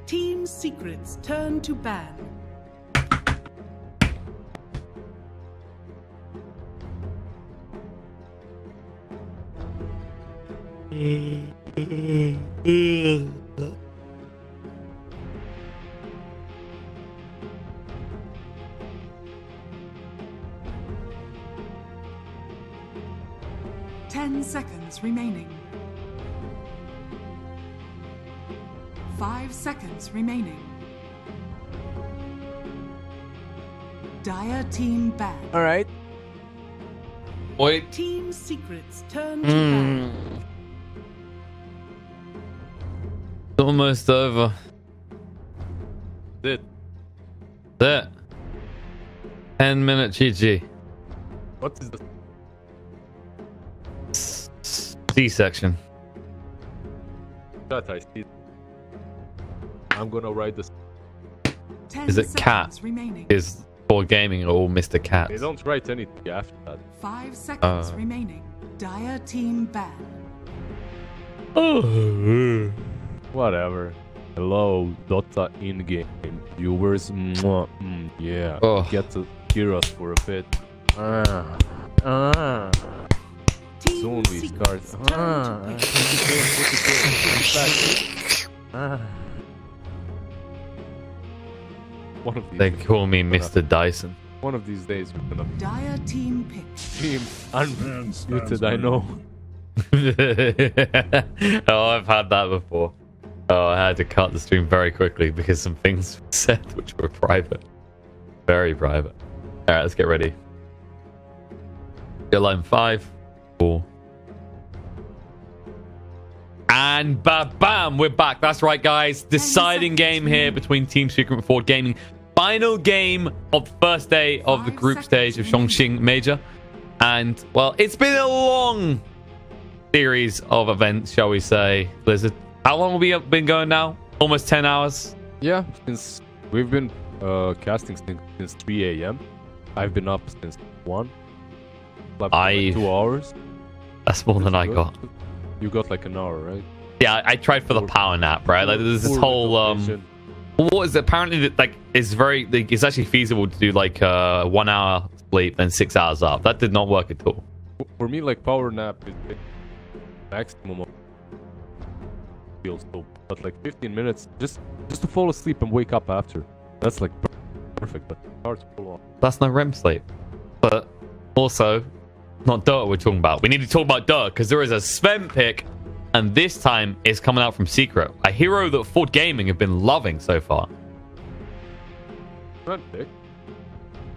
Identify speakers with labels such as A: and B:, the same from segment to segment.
A: Team Secret's turn to ban. Ten seconds remaining. 5 seconds remaining. Dire team ban.
B: All right.
C: Wait.
A: Team Secret's turn to ban.
C: It's almost over.
B: Did.
C: That. 10-minute GG.
B: What is the
C: C-section.
B: that I see? I'm gonna write this.
C: Is it Cat?
A: Remaining.
C: Is for gaming or Mr. Cat?
B: They don't write anything after that.
A: 5 seconds remaining. Dire team ban.
C: Oh.
B: Whatever. Hello, DOTA in-game viewers. Mwah. Yeah.
C: Oh.
B: Get to hear us for a bit.
A: Team
B: Soon we start.
A: Secret's turn to pick.
B: One of these
C: They call me Mr. Dyson.
B: One of these days we're gonna
A: Dire team pick.
B: team unmuted, I know.
C: Oh, I've had that before. Oh, I had to cut the stream very quickly because some things were said which were private. Very private. Alright, let's get ready. Get line 5, 4. And bam, we're back. That's right, guys. Deciding game here between Team Secret and Ford Gaming. Final game of the first day of the group stage of CHONGQING Major. And, well, it's been a long series of events, shall we say. Blizzard. How long have we been going now? Almost 10 hours?
B: Yeah, since we've been casting since 3 a.m. I've been up since 1. Slept for like 2 hours.
C: That's more than I got.
B: You got like an hour, right?
C: Yeah, I tried for the power nap, right? Like there's this whole what is it? Apparently like it's very like, it's actually feasible to do like 1 hour sleep and 6 hours up. That did not work at all.
B: For me, like power nap is the maximum of feels so, but like 15 minutes just to fall asleep and wake up after. That's like perfect, but hard to pull off.
C: That's no REM sleep. But also not DOTA we're talking about. We need to talk about DOTA because there is a Sven pick, and this time it's coming out from Secret, a hero that Ford Gaming have been loving so far.
B: Sven pick?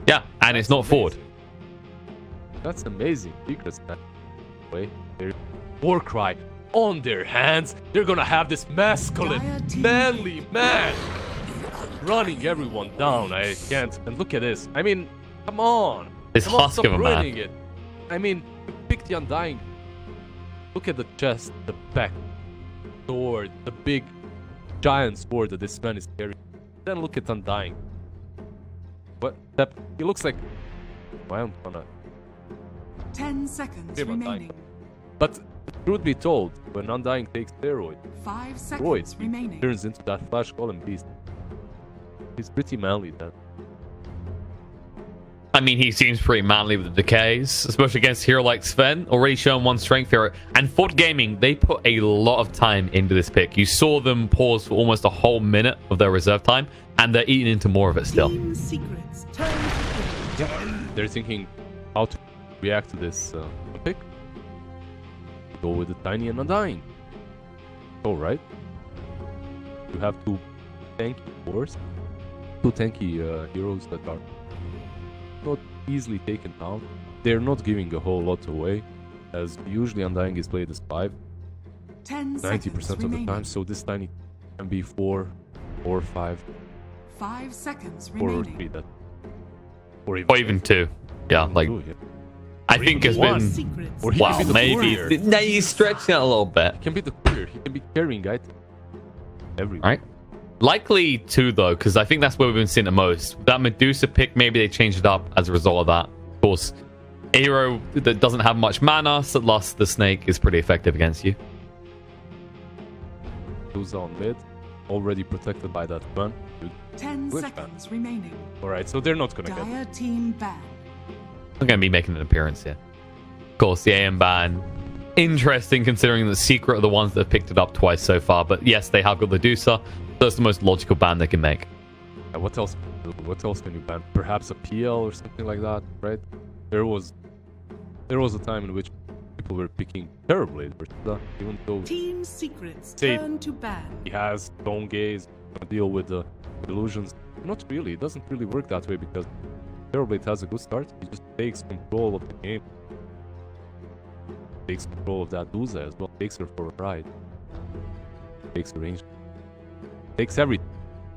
C: Yeah, and it's not Ford.
B: That's amazing. Secret's that way. War cry on their hands. They're gonna have this masculine, manly man running everyone down. I can't. And look at this. I mean, come on.
C: This
B: Come on,
C: husk of a
B: stop
C: man.
B: ruining it. I mean, pick the Undying. Look at the chest, the back, sword, the big giant sword that this man is carrying. Then look at Undying. What? That he looks like. Why am I gonna?
A: 10 seconds
B: Him Undying.
A: remaining.
B: But truth be told, when Undying takes steroids,
A: 5 seconds
B: he
A: remaining.
B: turns into that Flash Golem beast. He's pretty manly then.
C: I mean, he seems pretty manly with the decays, especially against a hero like Sven, already shown one strength hero. And Ford Gaming, they put a lot of time into this pick. You saw them pause for almost a whole minute of their reserve time, and they're eating into more of it still.
A: Team Secret's turn to pick.
B: They're thinking how to react to this pick. Go with the Tiny and Undying. Alright. You have two tanky wars. Two tanky heroes that are not easily taken down. They're not giving a whole lot away, as usually Undying is played as 5. 90% of the time, so this Tiny can be 4 or 5.
A: 5 seconds
B: 4 or
A: remaining.
B: 3 that.
C: Or even 2. Yeah, like, I think it's been...
A: Secrets.
B: Or he
C: Wow,
B: can be the
C: maybe...
B: courier.
C: Now you're stretching it a little bit.
B: He can be the courier. He can be carrying items everywhere.
C: Right? Likely 2, though, because I think that's where we've been seeing the most. That Medusa pick, maybe they changed it up as a result of that. Of course, a hero that doesn't have much mana, so Lust the Snake is pretty effective against you.
B: Who's on mid? already protected by that ban.
A: 10
B: Glitch
A: seconds remaining.
B: Alright, so they're not gonna get
A: Dire team ban.
C: I'm going to be making an appearance here. Of course, the AM ban. Interesting considering that Secret are the ones that have picked it up twice so far. But yes, they have got the DOTA. That's the most logical ban they can make.
B: What else? What else can you ban? Perhaps a PL or something like that, right? There was a time in which people were picking Terrorblade versus that, even though
A: Team Secret's
B: Say-
A: turn to ban.
B: he has stone gaze, to deal with the illusions. Not really. It doesn't really work that way because Terrorblade has a good start. He just takes control of the game. Takes control of that DOTA as well. Takes her for a ride. Takes the range. Takes everything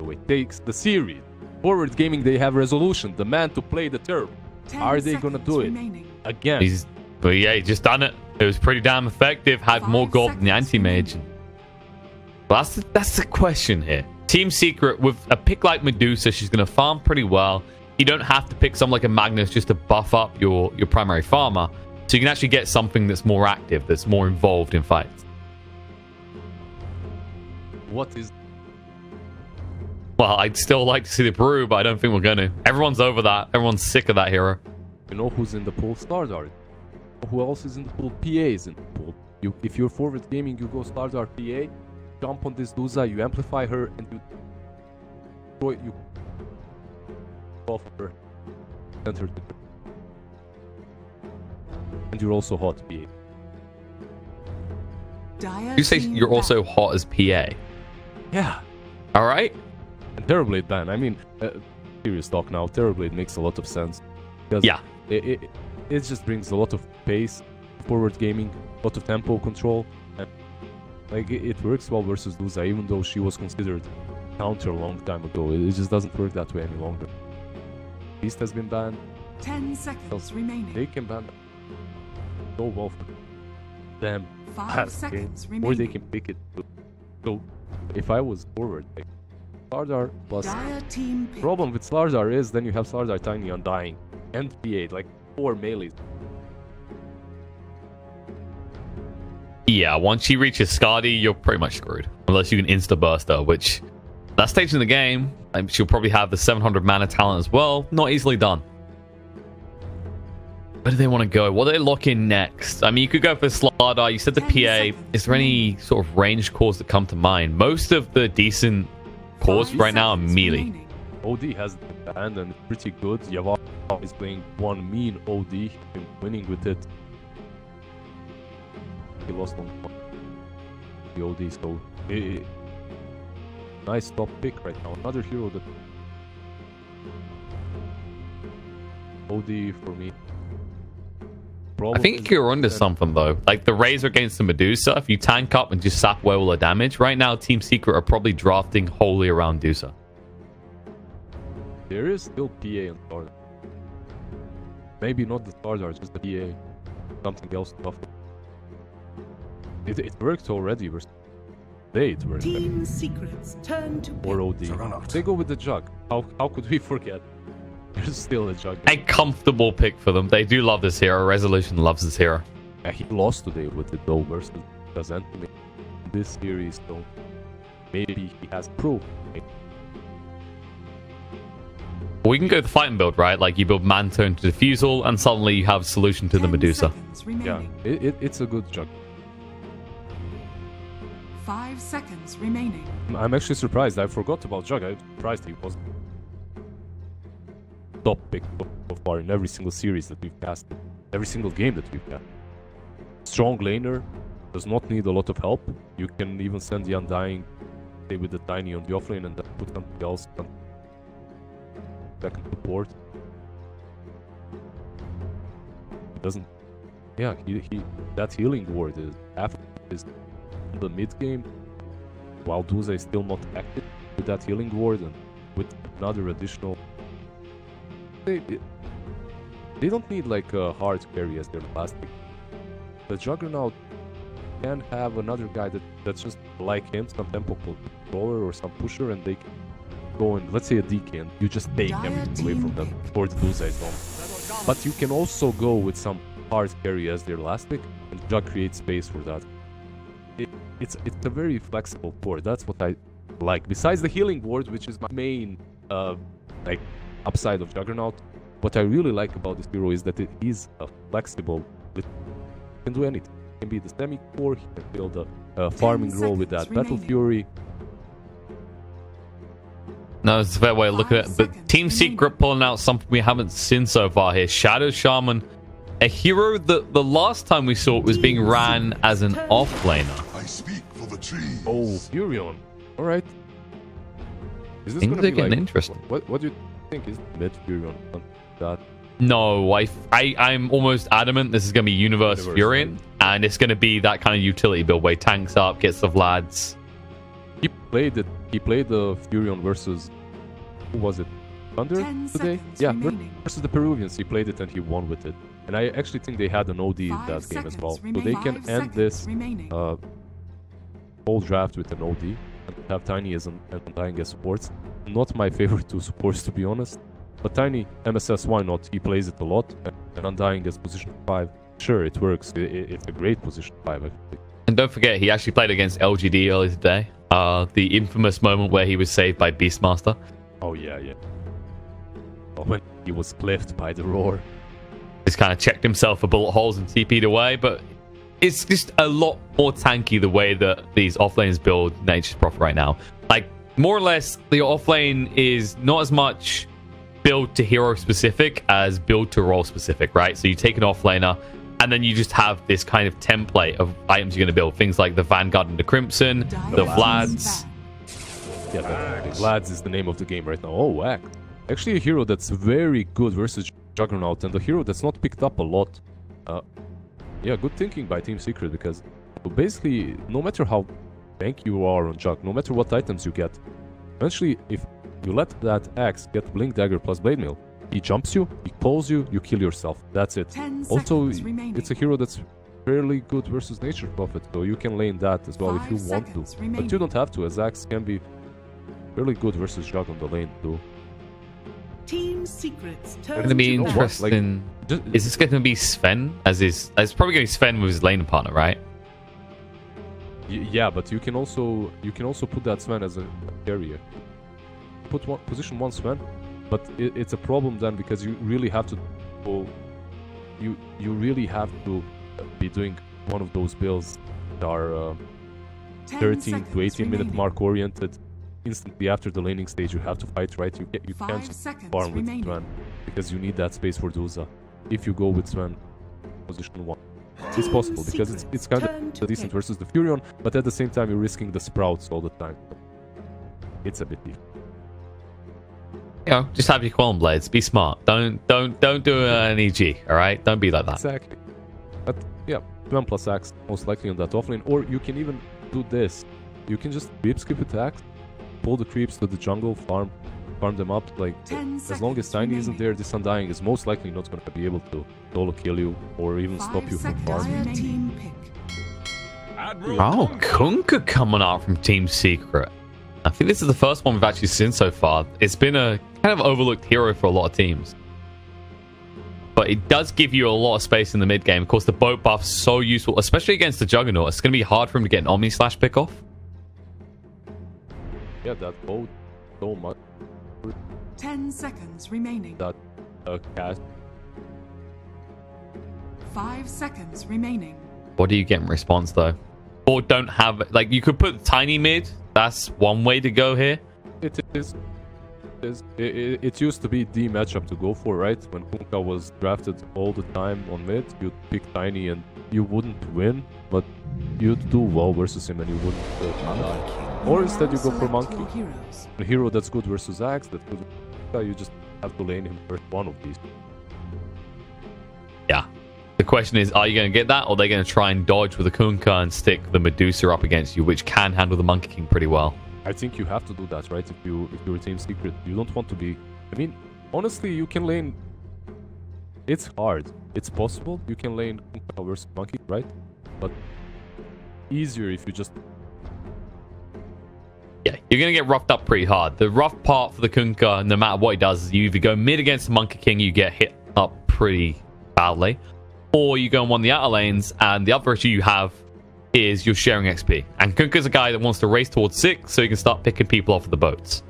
B: away. Takes the series. Forward Gaming, they have resolution. The man to play the Terror.
A: 10
B: Are they gonna
A: seconds
B: do it?
A: remaining.
B: Again.
C: But yeah, he just done it. It was pretty damn effective. Had
A: 5
C: more gold than the
A: seconds
C: anti-mage.
A: remaining.
C: But that's the question here. Team Secret, with a pick like Medusa, she's going to farm pretty well. You don't have to pick something like a Magnus just to buff up your primary farmer. So you can actually get something that's more active, that's more involved in fights.
B: What is...
C: Well, I'd still like to see the brew, but I don't think we're going to. Everyone's over that. Everyone's sick of that hero.
B: You know who's in the pool? Stardart. Who else is in the pool? PA is in the pool. If you're Forward Gaming, you go Stardart PA, jump on this DOTA, you amplify her, and you off her, send her to... And you're also hot, PA.
A: Dire
C: You say
A: team
C: you're
A: ban.
C: also hot as PA.
B: Yeah.
C: All right?
B: And Terrorblade ban. I mean, serious talk now. Terrorblade makes a lot of sense. Because
C: Yeah.
B: It just brings a lot of pace, Forward Gaming, a lot of tempo control, and like it works well versus DOTA, even though she was considered counter a long time ago. It just doesn't work that way any longer. Beast has been banned.
A: 10 seconds remaining.
B: They can ban so well for them.
A: 5
B: last
A: seconds
B: game, or they
A: remaining.
B: can pick it. So if I was Forward, like, Slardar plus...
A: Dire team pick.
B: Problem with Slardar is then you have Slardar Tiny Undying and P8, like 4 melees.
C: Yeah, once she reaches Skadi, you're pretty much screwed. Unless you can insta-burst her, which... That stage in the game, she'll probably have the 700 mana talent as well. Not easily done. Where do they want to go? What do they lock in next? I mean, you could go for Slardar. You said the
A: 10
C: PA.
A: seconds
C: Is there any sort of ranged cores that come to mind? Most of the decent cores
A: 5
C: right now are
A: seconds
C: melee.
A: remaining.
B: OD has the band and it's pretty good. Yavar is playing one mean OD. He's been winning with it. He lost on the OD, so nice top pick right now. Another hero that OD for me.
C: I
B: Problem
C: think
B: is
C: you're onto
B: that
C: something, though. Like, the Razor against the Medusa, if you tank up and just sap away all the damage, right now Team Secret are probably drafting wholly around DOTA.
B: there is still PA and Stardar. Maybe not the Stardar, just the PA. Something else tough. It worked already. It worked.
A: Team Secret's turn to pick.
B: Or OD. They go with the jug. How could we forget? There's still a jug.
C: A comfortable pick for them. They do love this hero. Resolution loves this hero.
B: Yeah, he lost today with it though versus Anthony in this series, so maybe he has proof.
C: We can go the fighting build, right? Like, you build Manto into Diffusal, and suddenly you have solution to the
A: 10
C: Medusa.
A: seconds
B: Yeah,
A: remaining.
B: it's a good jug.
A: 5 seconds remaining.
B: I'm actually surprised. I forgot about Jug. I'm surprised he was top pick so far in every single series that we've casted. Every single game that we've casted. Strong laner, does not need a lot of help. You can even send the Undying, stay with the Tiny on the offlane and then put something else on second support. He doesn't... Yeah, he that healing ward is half of his the mid game, while DOTA is still not active with that healing ward and with another additional. They don't need like a hard carry as their last pick. The Juggernaut can have another guy that's just like him, some tempo controller or some pusher, and they can go and let's say a DK and you just take everything away from them for the DOTA zone. But you can also go with some hard carry as their last pick, and Jug creates space for that. It's a very flexible core. That's what I like. Besides the healing ward, which is my main like upside of Juggernaut, what I really like about this hero is that it is flexible. It can do anything. It can be the semi-core, he can build a farming role with that Battle Fury.
C: No, it's a fair way of looking at it. But Team Secret pulling out something we haven't seen so far here. Shadow Shaman, a hero that the last time we saw it was being ran as an offlaner.
D: I speak for the trees.
B: Oh, Furion. All right. Is this
C: Things
B: going to
C: are
B: be
C: getting
B: like,
C: interesting.
B: What do you think is mid Furion? That
C: No, I'm almost adamant this is going to be Universe Furion, and it's going to be that kind of utility build where he tanks up, gets the Vlads.
B: He played it. He played the Furion versus, who was it? Thunder today? Yeah, versus the Peruvians. He played it and he won with it. And I actually think they had an OD in that game as well. So they can end this whole draft with an OD and have Tiny as an Undying as supports. Not my favorite two supports, to be honest. But Tiny, MSS, why not? He plays it a lot. And Undying as position 5. Sure, it works. It's a great position 5, actually.
C: And don't forget, he actually played against LGD earlier today. The infamous moment where he was saved by Beastmaster.
B: Oh, yeah. Oh, when he was clipped by the roar.
C: He's kind of checked himself for bullet holes and TP'd away, but it's just a lot more tanky the way that these offlanes build Nature's Prophet right now. Like, more or less, the offlane is not as much build to hero specific as build to role specific, right? So you take an offlaner, and then you just have this kind of template of items you're going to build. Things like the Vanguard and the Crimson, the Vlads.
B: Yeah, definitely. Vlads is the name of the game right now. Oh, whack. Actually, a hero that's very good versus Juggernaut, and a hero that's not picked up a lot. Yeah, good thinking by Team Secret, because basically, no matter how tanky you are on Jug, no matter what items you get, eventually, if you let that axe get Blink Dagger plus Blade Mail, he jumps you, he pulls you, you kill yourself. That's it. Also, it's a hero that's fairly good versus Nature's Prophet, so you can lane that as well if you want to. But you don't have to, as Axe can be fairly good versus Jug on the lane too.
A: Team Secret's turn.
C: It's going to be interesting. Is this going to be Sven? It's probably going to be Sven with his lane partner, right?
B: Yeah, but you can also put that Sven as a carrier. Put position 1 Sven, but it's a problem then, because you really have to you really have to be doing one of those builds that are 13 to 18 minute mark oriented. Instantly after the laning stage, you have to fight, right? You can't just farm with Sven, because you need that space for Duza. If you go with Sven position 1, it's possible, because it's kind of decent versus the Furion, but at the same time you're risking the sprouts all the time. It's a bit different.
C: You know, just have your Quillen Blades. Be smart. Don't do an EG. All right, don't be like that.
B: Exactly. But yeah, Sven plus Axe most likely on that offlane, or you can even do this. You can just creep skip attack, pull the creeps to the jungle, farm them up. Like, as long as Tiny isn't there, this Undying is most likely not going to be able to solo kill you or even stop you from farming.
C: Oh, Kunkka coming out from Team Secret. I think this is the first one we've actually seen so far. It's been a kind of overlooked hero for a lot of teams. But it does give you a lot of space in the mid game. Of course, the boat buff's so useful, especially against the Juggernaut. It's going to be hard for him to get an Omni Slash pick off.
B: Yeah, that boat so much.
A: 10 seconds remaining.
B: That cast.
A: 5 seconds remaining.
C: What do you get in response though? Or don't have, like, you could put Tiny mid. That's one way to go here.
B: It is. It used to be the matchup to go for, right? When Kunkka was drafted all the time on mid, you'd pick Tiny and you wouldn't win, but you'd do well versus him and you wouldn't die. Or instead you go for Monkey. A hero that's good versus Axe, that's good versus Kunkka, you just have to lane him first one of these.
C: Yeah. The question is, are you going to get that, or are they going to try and dodge with the Kunkka and stick the Medusa up against you, which can handle the Monkey King pretty well?
B: I think you have to do that, right? If you're a Team Secret, you don't want to be... I mean, honestly, you can lane... It's hard. It's possible. You can lane Kunkka versus Monkey, right? But easier if you just...
C: Yeah, you're going to get roughed up pretty hard. The rough part for the Kunkka, no matter what he does, is you either go mid against the Monkey King, you get hit up pretty badly, or you go on one of the outer lanes, and the other issue you have is you're sharing XP. And Kunka's a guy that wants to race towards 6 so he can start picking people off of the boats.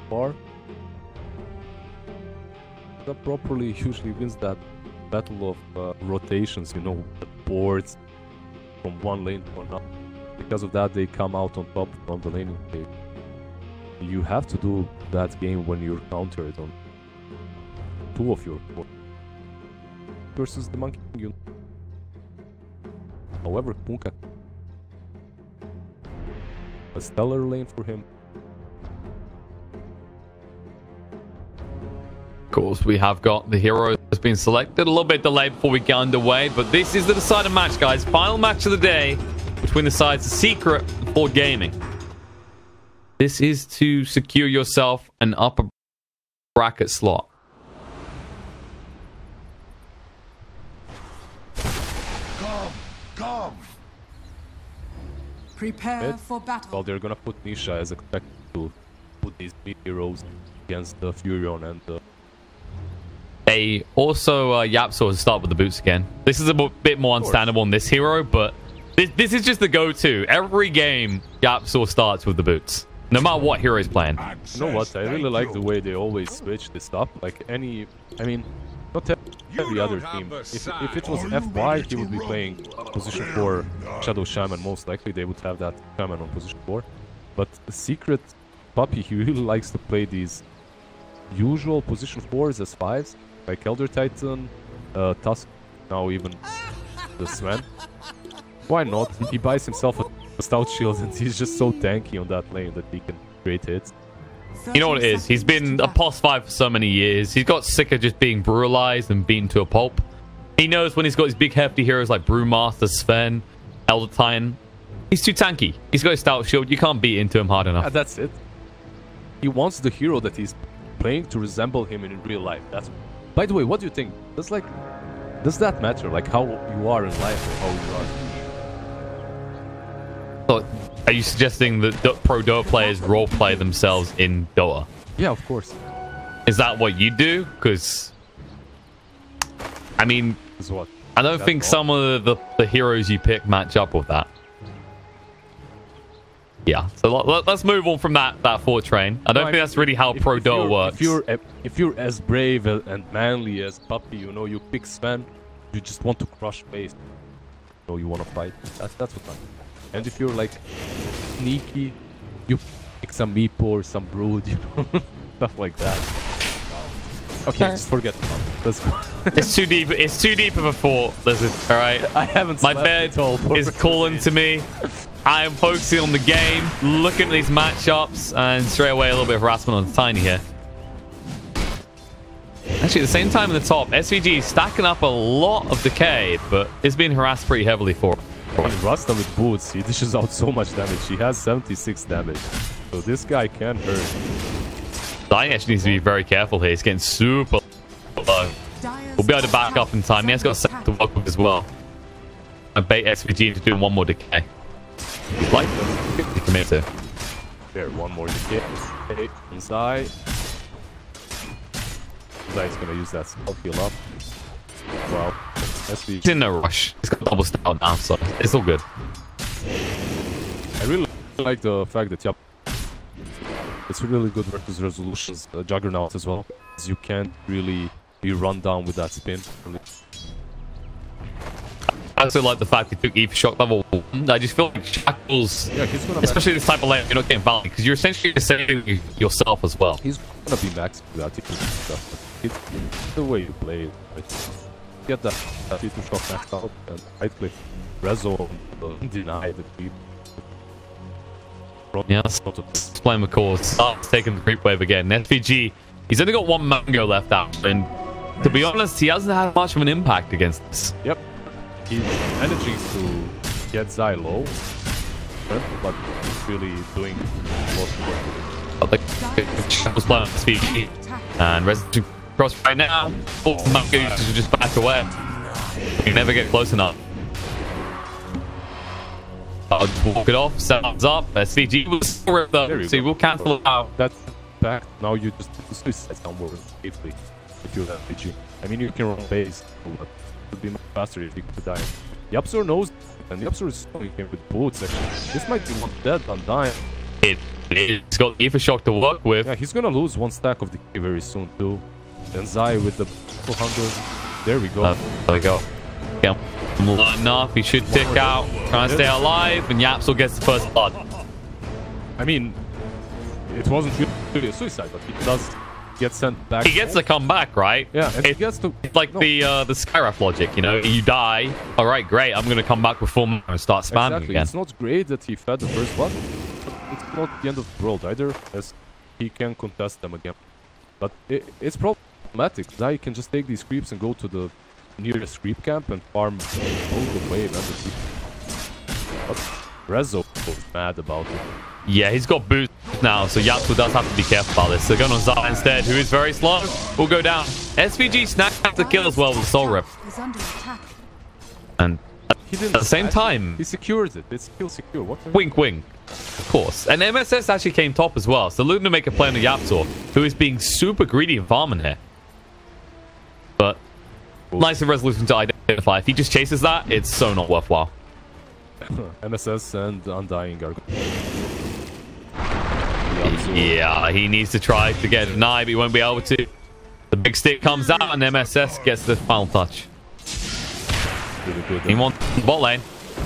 B: Bar that properly usually wins that battle of rotations, you know, the boards from one lane to another. Because of that, they come out on top from the laning phase. You have to do that game when you're countered on 2 of your 4 versus the Monkey King. However, Kunka, a stellar lane for him.
C: Of course, we have got the hero that's been selected. A little bit delayed before we get underway, but this is the deciding match, guys. Final match of the day between the sides of Secret and Ford Gaming. This is to secure yourself an upper bracket slot.
A: Come. Prepare for battle.
B: Well, they're gonna put Nisha as expected to put these big heroes against the Furion and the...
C: They also Yapzor to start with the boots again. This is a bit more understandable on this hero, but this is just the go-to. Every game, Yapzor starts with the boots, no matter what hero is playing.
B: You know what? I really like the way they always switch this up. Like any, I mean, not every other team. If it was FY, he would be playing position 4 Shadow Shaman. Most likely, they would have that Shaman on position 4. But the Secret Puppy, he really likes to play these usual position 4s as 5s. Like Elder Titan, Tusk, now even the Sven. Why not? He buys himself a stout shield and he's just so tanky on that lane that he can create hits.
C: You know what it is? He's been a POS 5 for so many years. He's got sick of just being brutalized and beaten to a pulp. He knows when he's got his big hefty heroes like Brewmaster, Sven, Elder Titan, he's too tanky. He's got a stout shield. You can't beat into him hard enough.
B: That's it. He wants the hero that he's playing to resemble him in real life. That's. By the way, what do you think? Does that matter? Like how you are in life or how you are?
C: So, are you suggesting that pro Dota players roleplay themselves in Dota?
B: Yeah, of course.
C: Is that what you do? Because, I mean, I don't think some of the heroes you pick match up with that. Yeah, so let's move on from that Ford train. I don't think that's really how pro Dota works.
B: If you're as brave and manly as Puppy, you know, you pick Sven, you just want to crush face. So you want to fight. That's what I'm. And if you're like sneaky, you pick some Meepo or some Brood, you know, stuff like that. Okay, just forget about it. Let's go.
C: It's too deep. It's too deep of a thought. Listen, all right.
B: I haven't.
C: My bed is calling to me. I am focusing on the game, looking at these matchups, and straight away a little bit of harassment on the Tiny here. Actually, at the same time in the top, SVG is stacking up a lot of decay, but it's being harassed pretty heavily for it.
B: Rasta with boots, he dishes out so much damage. He has 76 damage, so this guy can hurt.
C: Tiny actually needs to be very careful here. He's getting super low. We'll be able to back up in time. He has got a set to work with as well. I bait SVG into doing one more decay. Like to commit to.
B: There, one more decay. Inside. Zai's gonna use that self heal up. Wow.
C: He's in no rush. He's got double stout now, so it's all good.
B: I really like the fact that it's really good versus Resolution's Juggernaut as well. Because you can't really be run down with that spin.
C: I also like the fact he took E for shock level 1. I just feel like Shackles, especially this type of lane, you're not getting value because you're essentially just saving yourself as well.
B: He's gonna be max with that stuff. It's the way you play it. Right? Get that E for shock maxed out and right click Rezo deny the creep.
C: Yeah, let's playing with cause. Starts taking the creep wave again. SVG, he's only got one mango left out, and to be honest, he hasn't had much of an impact against this.
B: Yep. He manages to get Zai low, but he's really doing most of it.
C: But the Shackles playing on SVG, and Resident Cross right now. Mango users just back away. You can never get close enough. I'll just walk it off, set up. SVG will still rip though, so he will cancel it out.
B: back. Now you just suicide somewhere safely if you have PG. I mean, you can run base, but it would be much faster if you could die. Yapzor knows, and Yapzor is throwing him with bullets actually. This might be one dead and dying.
C: It's got Ether Shock to work with.
B: Yeah, he's gonna lose one stack of decay very soon too. Then Zai with the 200. There we go.
C: There we go. Yeah, low enough. He should tick out, trying to stay alive, and Yapzor gets the first blood.
B: I mean, it wasn't really a suicide, but he does get sent back.
C: He gets to come back, right?
B: Yeah, and he gets to.
C: It's like the Skyraf logic, you know. You die. All right, great. I'm gonna come back with full mana and start spamming
B: Exactly.
C: again.
B: It's not great that he fed the first blood. It's not the end of the world either, as he can contest them again. But it's problematic. Now you can just take these creeps and go to the nearest creep camp and farm all the way. But Rezo is mad about it.
C: Yeah, he's got boost now, so Yapzor does have to be careful about this. They're going on Zai instead, who is very slow. Will go down. SVG snapped the kill as well with Soul Rip. And
B: He didn't
C: at the same time,
B: he secures it. It's still secure. What?
C: wink wink. Of course. And MSS actually came top as well, so looking to make a play on the Yapzor, who is being super greedy and farming here. But nice and resolution to identify. If he just chases that, it's so not worthwhile.
B: MSS and Undying are.
C: Yeah, he needs to try to get denied, but he won't be able to. The big stick comes out, and MSS gets the final touch.
B: Really good.
C: He wants the bot lane.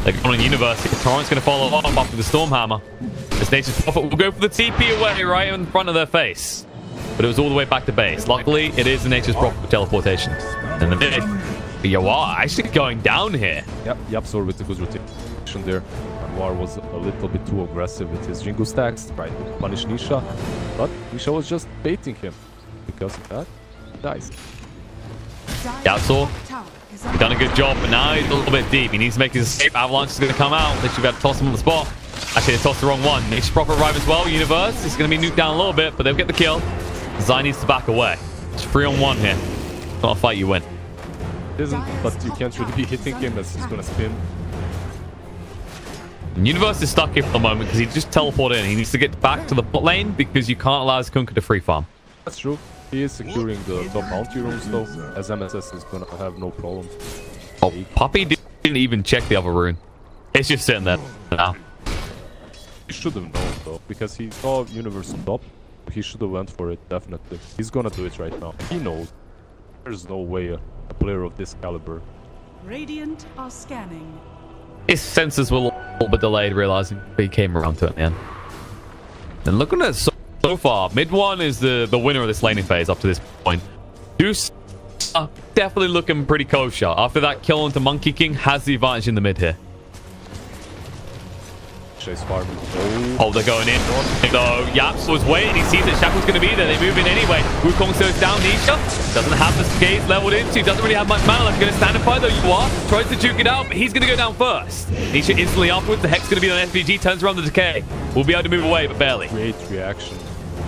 C: They're going on University. Torrent's going to follow up after the Stormhammer. This Nature's Prophet will go for the TP away right in front of their face. But it was all the way back to base. Luckily, it is the Nature's Prophet with teleportation. And the mid. Yawar actually going down here.
B: Yep, Yapzor with the good rotation there. Anwar was a little bit too aggressive with his Jingu stacks, tried to punish Nisha, but Nisha was just baiting him. Because of that, he dies.
C: Yapzor done a good job, but now he's a little bit deep. He needs to make his escape. Avalanche is going to come out. They should be able to toss him on the spot. Actually, they tossed the wrong one. Nature's Prophet arrive as well. Universe is going to be nuked down a little bit, but they'll get the kill. Zai needs to back away. It's 3-on-1 here. Not a fight you win.
B: It isn't, but you can't really be hitting him as he's going to spin.
C: And Universe is stuck here for the moment because he just teleported in. He needs to get back to the bot lane because you can't allow his Kunkka to free farm.
B: That's true. He is securing the top bounty rooms though, as MSS is going to have no problem.
C: Oh, Puppy didn't even check the other rune. It's just sitting there now.
B: He should have known though, because he saw Universe top. He should have went for it, definitely. He's going to do it right now. He knows. There's no way a player of this caliber.
A: Radiant are scanning.
C: His senses were a little bit delayed, realizing, but he came around to it, man. And looking at so far, mid one is the winner of this laning phase up to this point. Deuce definitely looking pretty kosher. After that kill into Monkey King, has the advantage in the mid here.
B: Chase farming.
C: Oh, they're going in. So Yaps was waiting. He sees that Shackle's going to be there. They move in anyway. Wukong goes down. Nisha doesn't have the skates leveled into. Doesn't really have much mana left. Going to stand and fight though. You are. Tries to juke it out, but he's going to go down first. Nisha instantly afterwards. The Hex going to be on SVG. Turns around the decay. Will be able to move away, but barely.
B: Great reaction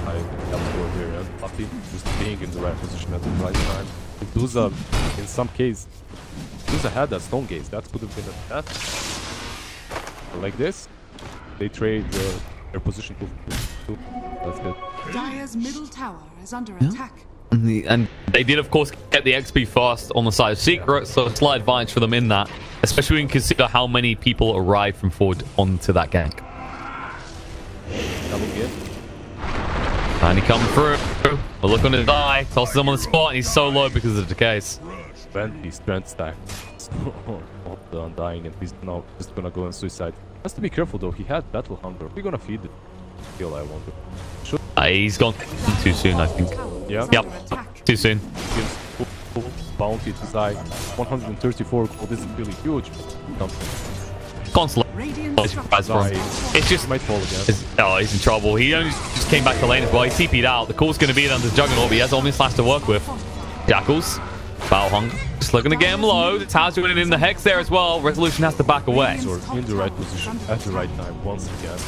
B: by Yapzor here and Puppy just being in the right position at the right time. Duza, in some case, Duza had that Stone Gaze. That could have been a death. Like this. They trade their position to that's good.
A: Dire's middle tower is under attack.
C: And they did, of course, get the XP fast on the side of Secret, so a slight advantage for them in that, especially when you consider how many people arrived from forward onto that gank.
B: Double get.
C: And he comes through. But look on his eye, tosses him on the spot, and he's so low because of the decays.
B: 20 strength stack. Of the Undying, and he's now just gonna go on suicide. Has to be careful though, he had Battle Hunger. We're gonna feed it. Kill, I wonder. Should
C: He's gone too soon, I think.
B: yeah.
C: Yep, too soon.
B: Gives full bounty to Zai. 134 gold isn't really huge.
C: Consulate.
A: Radiant
C: It's just
B: might fall again.
C: he's in trouble. He only just came back to lane as well. He TP'd out. The call's going to be under the Juggernaut, but he has Omni Slash to work with. Jackals. Battle Hunger. Just looking to get him low. The Towers doing it in the Hex there as well. Resolution has to back away.
B: So in the right position at the right time once again.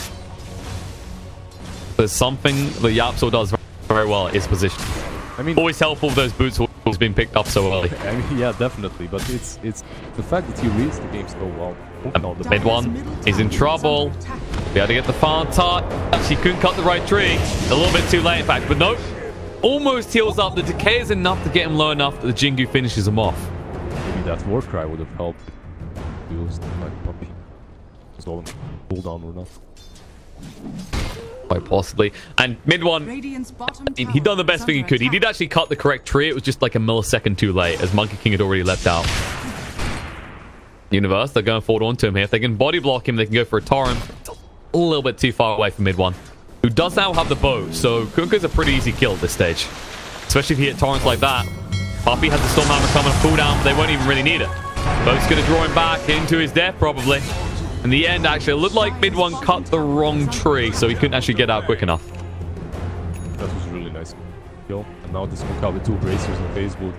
C: There's something that Yapzor does very well at his position.
B: I mean,
C: always helpful with those boots who's been picked up so early.
B: I mean, yeah, definitely. But it's the fact that he reads the game so well.
C: The mid one is in trouble. We had to get the farm touch. She couldn't cut the right tree. A little bit too late, in fact. But nope. Almost heals up. The decay is enough to get him low enough that the Jingu finishes him off.
B: Maybe that war cry would have helped. Used like puppy. So cooldown or not.
C: Quite possibly. And mid one, he done the best thing he could. He did actually cut the correct tree. It was just like a millisecond too late, as Monkey King had already leapt out. Universe, they're going forward onto him here. If they can body block him, they can go for a torrent. A little bit too far away from mid one, who does now have the bow. So Kunkka's a pretty easy kill at this stage, especially if he hit torrents like that. Puppy has the Stormhammer coming cooldown, but they won't even really need it. Bo's going to draw him back into his death, probably. In the end, actually, it looked like mid one cut the wrong tree, so he couldn't actually get out quick enough.
B: That was really nice kill. And now this Kunkka with 2 bracers on Facebook.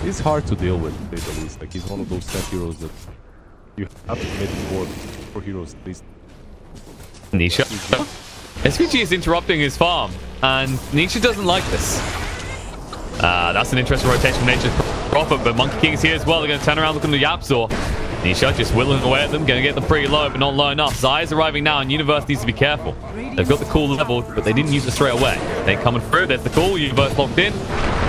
B: He's hard to deal with, to say the least. Like, he's one of those set heroes that you have to commit for heroes at least.
C: Nisha. SVG is interrupting his farm, and Nisha doesn't like this. That's an interesting rotation from Nature's Prophet, but Monkey King is here as well. They're going to turn around looking to Yapzor. Nisha just whittling away at them, going to get them pretty low, but not low enough. Zai is arriving now, and Universe needs to be careful. They've got the cool level, but they didn't use it straight away. They're coming through. There's the cool. Universe locked in.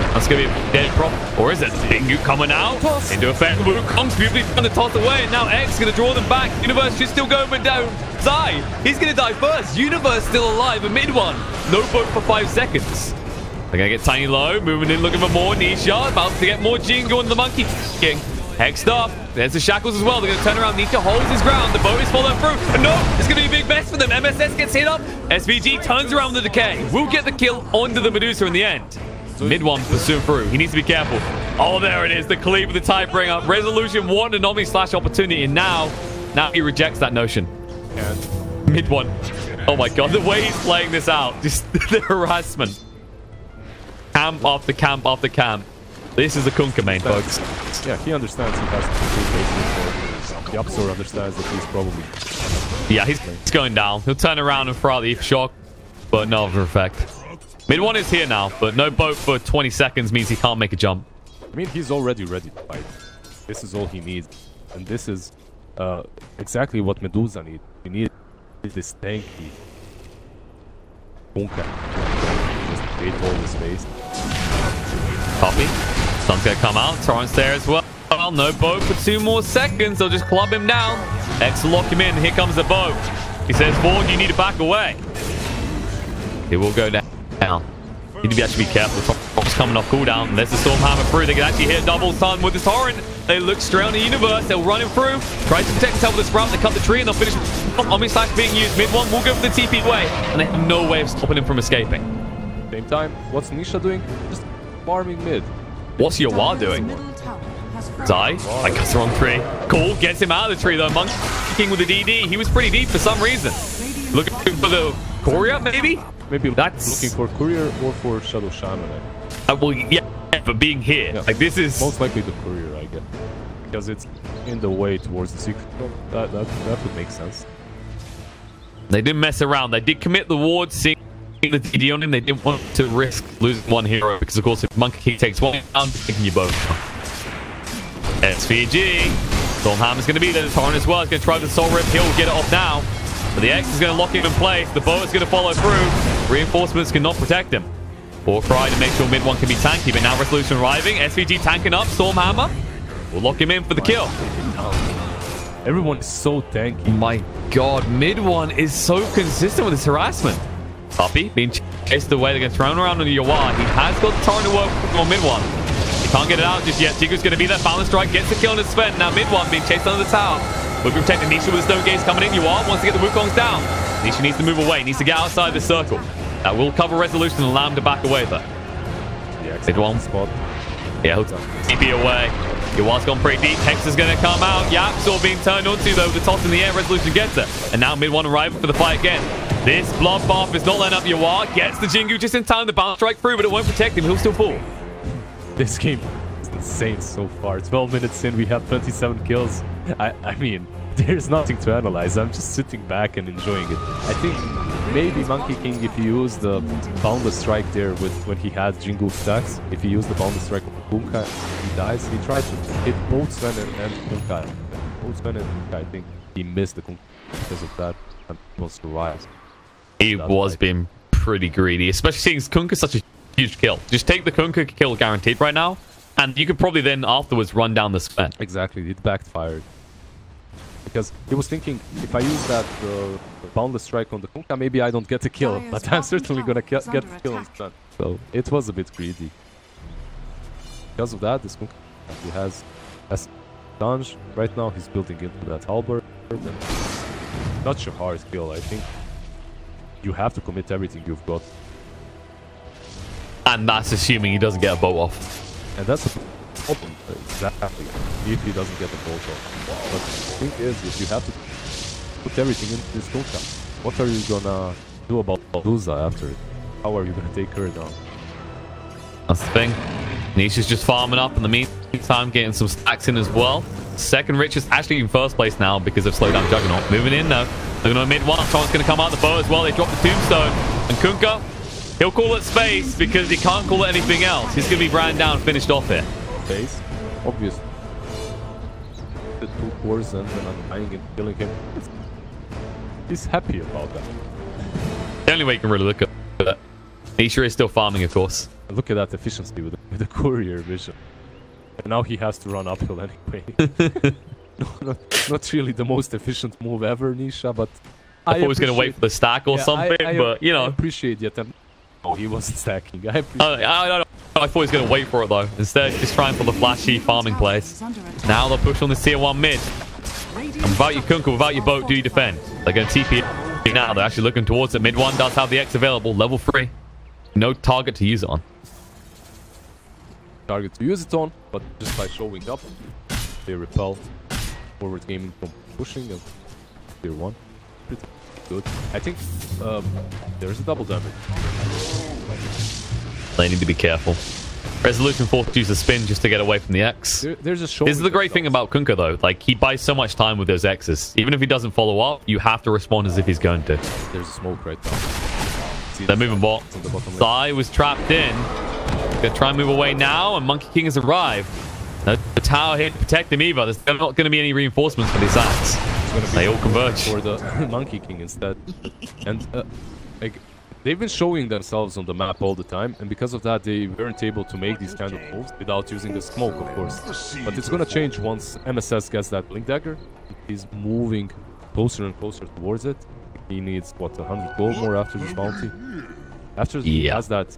C: That's going to be a dead prop. Or is it? Bingu coming out into effect. Wukong's beautifully trying to toss away, and now X is going to draw them back. Universe should still go, but down. Zai, he's going to die first. Universe still alive. A mid one. No boat for 5 seconds. They're going to get tiny low. Moving in, looking for more. Nisha about to get more Jingu on the Monkey King. Hexed up. There's the shackles as well. They're going to turn around. Nisha holds his ground. The boat is following through. And no, it's going to be a big mess for them. MSS gets hit up. SVG turns around with the decay. Will get the kill onto the Medusa in the end. Mid one pursuing through. He needs to be careful. Oh, there it is. The cleave with the Tidebringer. Resolution 1 anomaly / opportunity. And now he rejects that notion.
B: And
C: mid one. Oh my god, the way he's playing this out. Just the harassment. Camp after camp after camp. This is a Kunkka main, folks.
B: Yeah, he understands he has to complete basic. Yapzor understands that he's probably...
C: Yeah, he's going down. He'll turn around and throw out the shock, but no other effect. Mid one is here now, but no boat for 20 seconds means he can't make a jump.
B: I mean, he's already ready to fight. This is all he needs. And this is exactly what Medusa needs. He needs this tanky Kunkka. Just create all the space.
C: Puppy. Sun's gonna come out. Torrent's there as well. No boat for 2 more seconds. They'll just club him down. X will lock him in. Here comes the boat. He says, Vaughn, you need to back away. He will go down. You need to actually be careful. Top's coming off cooldown. There's the Stormhammer through. They can actually hit double stun with the Torrent. They look straight on the Universe. They'll run him through. Tries to protect himself with the Sprout. They cut the tree and they'll finish. Omni Slash being used. Mid one will go for the TP away. And they have no way of stopping him from escaping.
B: Same time, what's Nisha doing? Just farming mid.
C: What's Yawa doing? Zai, I guess the wrong tree. Cool, gets him out of the tree though. Monkey King with the DD. He was pretty deep for some reason. Looking for the Courier, maybe?
B: Maybe that's looking for Courier or for Shadow Shaman.
C: Well, yeah, but being here,
B: yeah.
C: Like this is
B: most likely the Courier, I guess, because it's in the way towards the secret. That would make sense.
C: They didn't mess around. They did commit the ward, seeing the DD on him. They didn't want to risk losing one hero because, of course, if Monkey King takes one down, taking you both. SVG. Stormhammer's going to be there. The Torrent as well. He's going to try the Soul Rip. He'll get it off now. But the X is going to lock him in place. The bow is going to follow through. Reinforcements cannot protect him. War Cry to make sure mid one can be tanky. But now Resolution arriving. SVG tanking up. Stormhammer will lock him in for the kill.
B: Everyone is so tanky.
C: My god, mid one is so consistent with his harassment. Puppy being chased away. They're going to throw him around on Yawa. He has got the Torrent to work on mid one. He can't get it out just yet. Jigu's going to be there. Balance strike gets the kill on his Sven. Now mid one being chased under the tower. We'll be protecting Nisha with the Stone Gaze coming in. Yawa wants to get the Wukongs down. Nisha needs to move away. Needs to get outside the circle. That will cover Resolution and allow him to back away though.
B: Yeah,
C: mid one.
B: Spot.
C: Yeah, he'll TP away. Yawa's gone pretty deep. Hex is going to come out. Yapzor being turned onto though. The toss in the air. Resolution gets it. And now mid one arriving for the fight again. This bloodbath is not letting up Yawa. Gets the Jingu just in time. The balance strike through, but it won't protect him. He'll still fall.
B: This game is insane so far. 12 minutes in, we have 27 kills. I mean, there's nothing to analyze. I'm just sitting back and enjoying it. I think maybe Monkey King, if he used the Boundless Strike there when he had Jingu stacks, if he used the Boundless Strike on Kunkka, he dies. He tried to hit both Sven and Kunkka. Bo3, I think he missed the Kunkka because of that and was survived.
C: He was being pretty greedy, especially seeing Kunkka such a huge kill. Just take the Kunkka kill guaranteed right now, and you could probably then afterwards run down the Sven.
B: Exactly, it backfired. Because he was thinking, if I use that boundless strike on the Kunkka, maybe I don't get a kill, but I'm certainly gonna get the kill on Sven. So it was a bit greedy. Because of that, this Kunkka, he has Dange. Right now he's building into that halberd. Such a hard kill, I think. You have to commit everything you've got. And
C: that's assuming he doesn't get a boat off.
B: And that's a problem, exactly, if he doesn't get the boat off. But the thing is, if you have to put everything into this Kunkka, what are you gonna do about Luza after it? How are you gonna take her down?
C: That's the thing. Nisha's just farming up in the meantime, getting some stacks in as well. Second richest, actually in first place now because of slowed down Juggernaut. Moving in though. Looking on mid one. Chong's going to come out the boat as well. They drop the tombstone. And Kunkka, he'll call it space because he can't call it anything else. He's going to be ran down, finished off here.
B: Space, obviously. The 2 cores and then untying and killing him. He's happy about that.
C: The only way you can really look at that. Nisha is still farming, of course.
B: And look at that efficiency with the courier vision. And now he has to run uphill anyway. Not really the most efficient move ever, Nisha, but
C: I thought he was going to wait for the stack or something, but you know.
B: I appreciate the attempt. Oh, he wasn't stacking. I
C: thought he was going to wait for it though. Instead, he's trying for the flashy farming plays. Now they'll push on this tier 1 mid. And without your Kunkka, without your boat, do you defend? They're going to TP it now. They're actually looking towards it. Mid 1 does have the X available, level 3. No target to use it on.
B: Target to use it on, but just by showing up, they repel. Forward gaming from pushing and tier 1. Pretty good. I think there's a double damage.
C: They need to be careful. Resolution forced to use a spin just to get away from the X.
B: There's a show.
C: This is the great thing about Kunkka though. Like, he buys so much time with those X's. Even if he doesn't follow up, you have to respond as if he's going to.
B: There's a smoke right now.
C: They're moving bot. Zai was trapped in. Gonna try and move away now, and Monkey King has arrived. No tower here to protect him either. There's not going to be any reinforcements for these acts. They all converge.
B: For the Monkey King instead. And like, they've been showing themselves on the map all the time, and because of that they weren't able to make these kind of moves without using the smoke, of course. But it's going to change once MSS gets that Blink Dagger. He's moving closer and closer towards it. He needs, what, 100 gold more after this bounty? After he has that,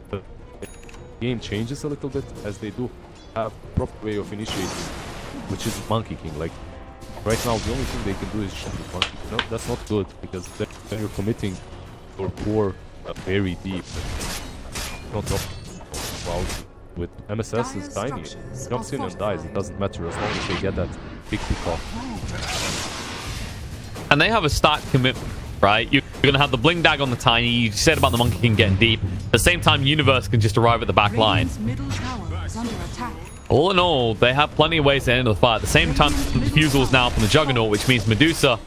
B: the game changes a little bit, as they do have a proper way of initiating, which is Monkey King. Like, right now the only thing they can do is shoot the Monkey King. No, that's not good, because then you're committing your core very deep. Not up. Well, with MSS is tiny. Jumps in and dies. It doesn't matter as long as they get that big pick off.
C: And they have a stack commitment, right? You're going to have the Bling Dag on the Tiny. You said about the Monkey King getting deep. At the same time, Universe can just arrive at the back line. All in all, they have plenty of ways to end the fight. At the same time, the defusal is now from the Juggernaut, which means Medusa,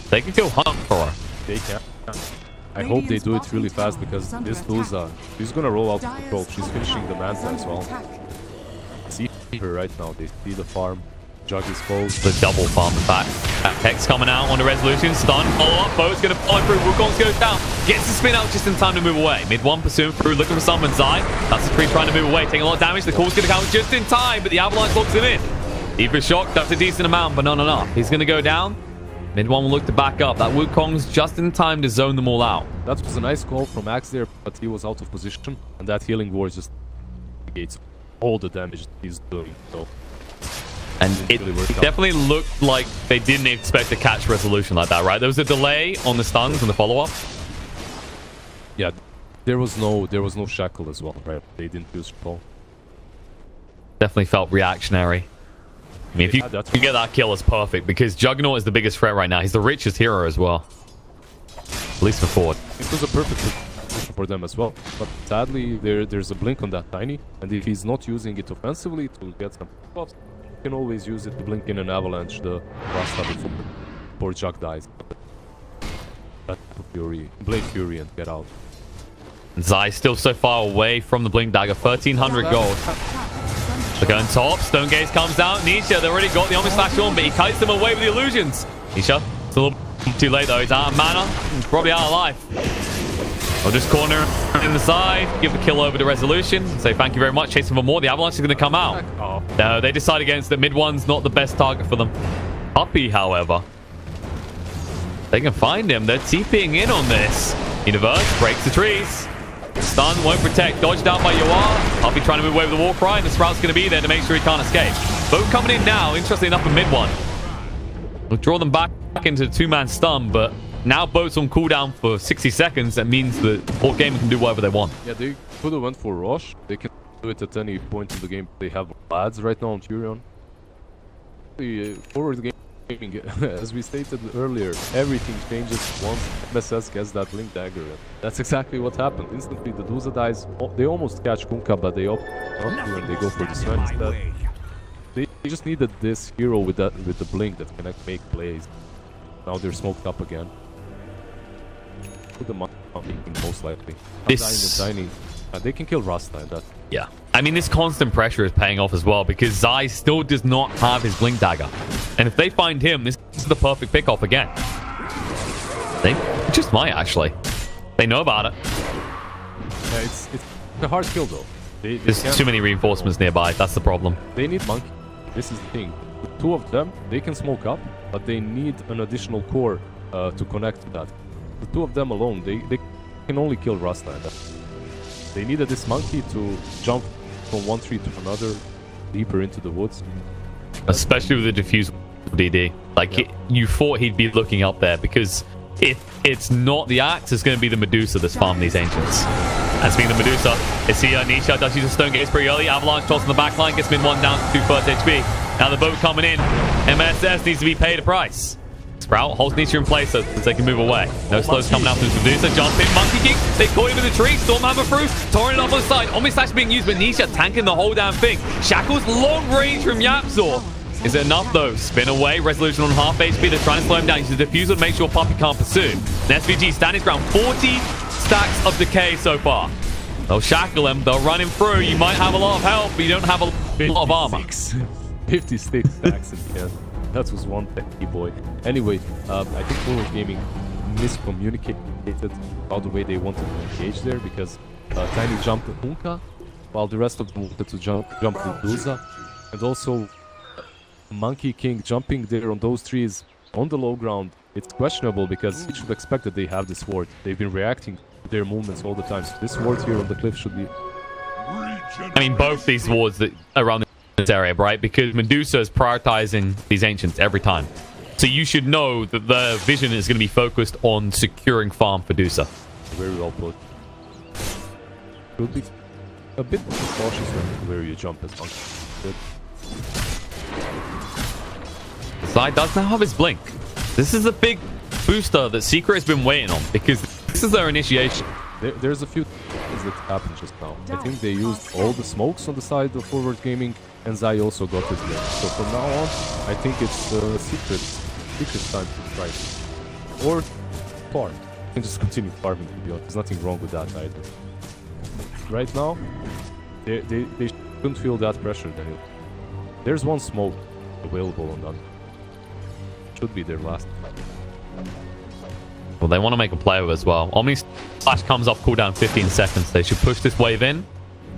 C: they can go hunt for her.
B: They can. I hope they do it really fast, because this Luza, she's going to roll out of control. She's finishing the Manta as well. See her right now. They see the farm. Jug is closed.
C: The double farm attack. Hex coming out on the resolution. Stun. Follow up. Bo's going to follow through. Wukong's goes down. Gets the spin out just in time to move away. Mid 1 pursuing through. Looking for someone. Zai. That's the tree trying to move away. Taking a lot of damage. The call's going to come just in time, but the avalanche locks him in. Deeper shock. That's a decent amount, but not enough. He's going to go down. Mid 1 will look to back up. That Wukong's just in time to zone them all out.
B: That was a nice call from Axe there, but he was out of position. And that healing ward just negates all the damage he's doing. So.
C: And it definitely looked like they didn't expect to catch resolution like that, right? There was a delay on the stuns and the follow-up.
B: Yeah, there was no shackle as well, right? They didn't use pull.
C: Definitely felt reactionary. I mean, if you can get that kill, it's perfect, because Juggernaut is the biggest threat right now. He's the richest hero as well. At least for forward.
B: It was a perfect position for them as well. But sadly, there's a blink on that Tiny, and if he's not using it offensively to get some buffs, can always use it to blink in an avalanche the Rasta before Jug dies. That's Fury, Blade Fury, and get out.
C: Zai still so far away from the Blink Dagger, 1300 gold. They're going top. Stone Gaze comes down. Nisha, they already got the Omni Slash on, but he kites them away with the illusions. Nisha, it's a little too late though. He's out of mana. He's probably out of life. I'll just corner in the side, give the kill over to Resolution, say thank you very much, chasing for more. The Avalanche is going to come out. No, they decide against the mid one's not the best target for them. Puppy, however, they can find him. They're TPing in on this. Universe breaks the trees. Stun won't protect. Dodged out by Yoar. Puppy trying to move away with the war cry, and the Sprout's going to be there to make sure he can't escape. Both coming in now, interestingly enough, a mid one. We'll draw them back into the two-man stun, but now boats on cooldown for 60 seconds. That means that Hawk Gaming can do whatever they want.
B: Yeah, they could have went for Rush. They can do it at any point in the game. They have lads right now on Turion. The forward gaming, as we stated earlier, everything changes once MSS gets that Blink Dagger. That's exactly what happened. Instantly, the DOTA dies. They almost catch Kunkka, but they opt not to and they go for the Sven instead. They just needed this hero with the Blink that can make plays. Now they're smoked up again. Put them up, most likely. Tiny. They can kill Rasta and that.
C: Yeah. I mean, this constant pressure is paying off as well because Zai still does not have his Blink Dagger. And if they find him, this is the perfect pick-off again. They just might, actually. They know about it.
B: Yeah, it's a hard kill, though.
C: There's too many reinforcements nearby. That's the problem.
B: They need Monkey. This is the thing. The two of them, they can smoke up, but they need an additional core to connect to that. The two of them alone, they can only kill Rasta. They needed this Monkey to jump from one tree to another, deeper into the woods.
C: Especially with the diffuse DD. Like, yeah. You thought he'd be looking up there, because if it's not the Axe, it's going to be the Medusa that's farming these Ancients. And speaking of Medusa, it's here. Nisha does use a Stone Gaze pretty early. Avalanche toss on the back line, gets mid one down to 2 first HP. Now the boat coming in. MSS needs to be paid a price. Sprout holds Nisha in place so they can move away. No slows coming out from Medusa. Jump in. Monkey King. They caught him in the tree. Stormhammer through. Torrent off on the side. Omni Slash being used, but Nisha tanking the whole damn thing. Shackles long range from Yapzor. Is it enough though? Spin away. Resolution on half HP. They're trying to slow him down. Uses the diffuser to make sure Puppy can't pursue. And SVG standing ground. 40 stacks of decay so far. They'll shackle him. They'll run him through. You might have a lot of help, but you don't have a lot of armor.
B: 56 stacks in the end. That was one techie boy. Anyway, I think Forward Gaming miscommunicated about the way they wanted to engage there, because Tiny jumped to Kunkka, while the rest of them wanted to jump to Medusa. And also, Monkey King jumping there on those trees on the low ground, it's questionable because you should expect that they have this ward. They've been reacting to their movements all the time. So this ward here on the cliff should be...
C: I mean, both these wards that around this area, right? Because Medusa is prioritizing these Ancients every time. So you should know that the vision is going to be focused on securing farm for Medusa.
B: Very well put. Should be a bit cautious where you jump as Monkey. Good.
C: Zai does now have his Blink. This is a big booster that Secret has been waiting on, because this is their initiation.
B: There's a few things that happened just now. I think they used all the smokes on the side of Forward Gaming, and Zai also got his Blink. So from now on, I think it's Secret's time to try it. Or farm. You can just continue farming, to be honest. There's nothing wrong with that either. Right now, they shouldn't feel that pressure. There's one smoke available on them. Should be their last.
C: Well, they want to make a play of it as well. Omni Slash comes off cooldown 15 seconds. They should push this wave in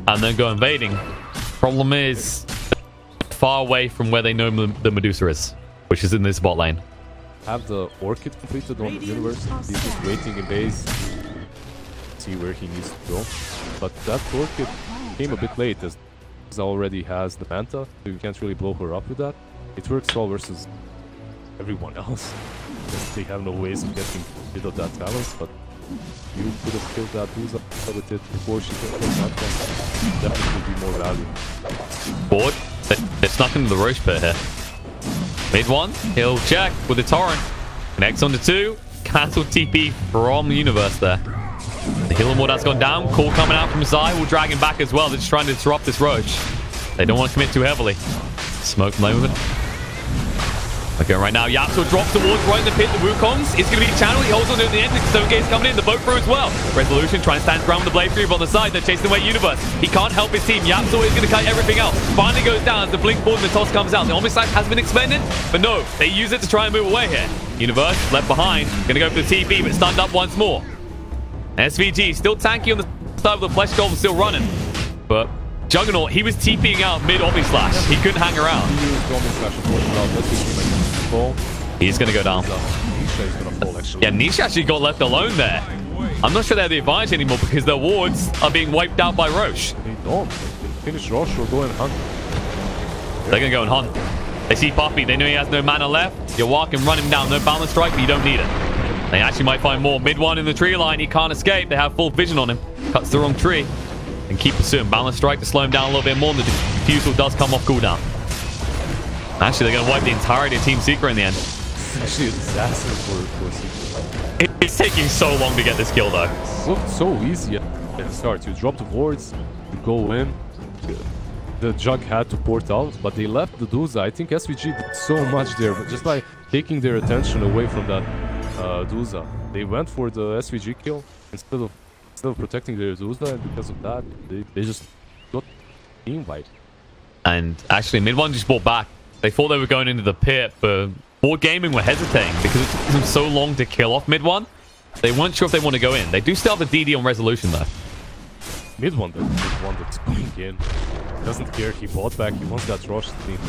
C: and then go invading. Problem is, far away from where they know the Medusa is, which is in this bot lane.
B: Have the Orchid completed on the universe. He's just waiting in base. See where he needs to go. But that Orchid came a bit late, as already has the Manta, so you can't really blow her up with that. It works well versus everyone else. They have no ways of getting rid of that balance, but you could have killed that Uza with it before she got the Manta. Definitely be more value.
C: Board. They snuck into the Roche pit here. Mid one. He'll check with the Torrent. Connects on the 2. Cancel TP from the universe there. The healing ward has gone down. Call coming out from Zai will drag him back as well. They're just trying to disrupt this Roche. They don't want to commit too heavily. Smoke moment. Okay, right now, Yapzor drops towards right in the pit. The Wukong's is going to be channeled. He holds on to it at the end. The Stone Gate's coming in. The boat through as well. Resolution trying to stand ground with the Blade Creep on the side. They're chasing away Universe. He can't help his team. Yapzor is going to cut everything else. Finally goes down as the blink board and the toss comes out. The Omni Slash has been expended, but no, they use it to try and move away here. Universe left behind. Going to go for the TP, but stunned up once more. SVG still tanky on the side with the Flesh Golem still running. But Juggernaut, he was TPing out mid Omni Slash. He couldn't hang around. He's going to go down. Yeah, Nisha actually got left alone there. I'm not sure they have the advantage anymore because their wards are being wiped out by Roche.
B: They don't. They finish Roche or go and hunt.
C: They're going to go and hunt. They see Puppy. They know he has no mana left. You walk and run him down. No balance strike, but you don't need it. They actually might find more. Mid one in the tree line. He can't escape. They have full vision on him. Cuts the wrong tree. And keep pursuing. Balance strike to slow him down a little bit more. And the defusal does come off cooldown. Actually, they're going to wipe the entirety of Team Secret in the end.
B: It's actually a disaster for Secret.
C: It's taking so long to get this kill, though.
B: It looked so easy at the start. You drop the wards, you go in. The Jug had to port out, but they left the Duza. I think SVG did so much there, but just by taking their attention away from that Duza. They went for the SVG kill instead of protecting their Duza, and because of that, they just got team wiped. And
C: actually, mid one just bought back. They thought they were going into the pit, but Board Gaming were hesitating because it took them so long to kill off mid one. They weren't sure if they want to go in. They do still have the DD on Resolution, though.
B: Mid one that's going in. Doesn't care. He bought back. He wants that rush team.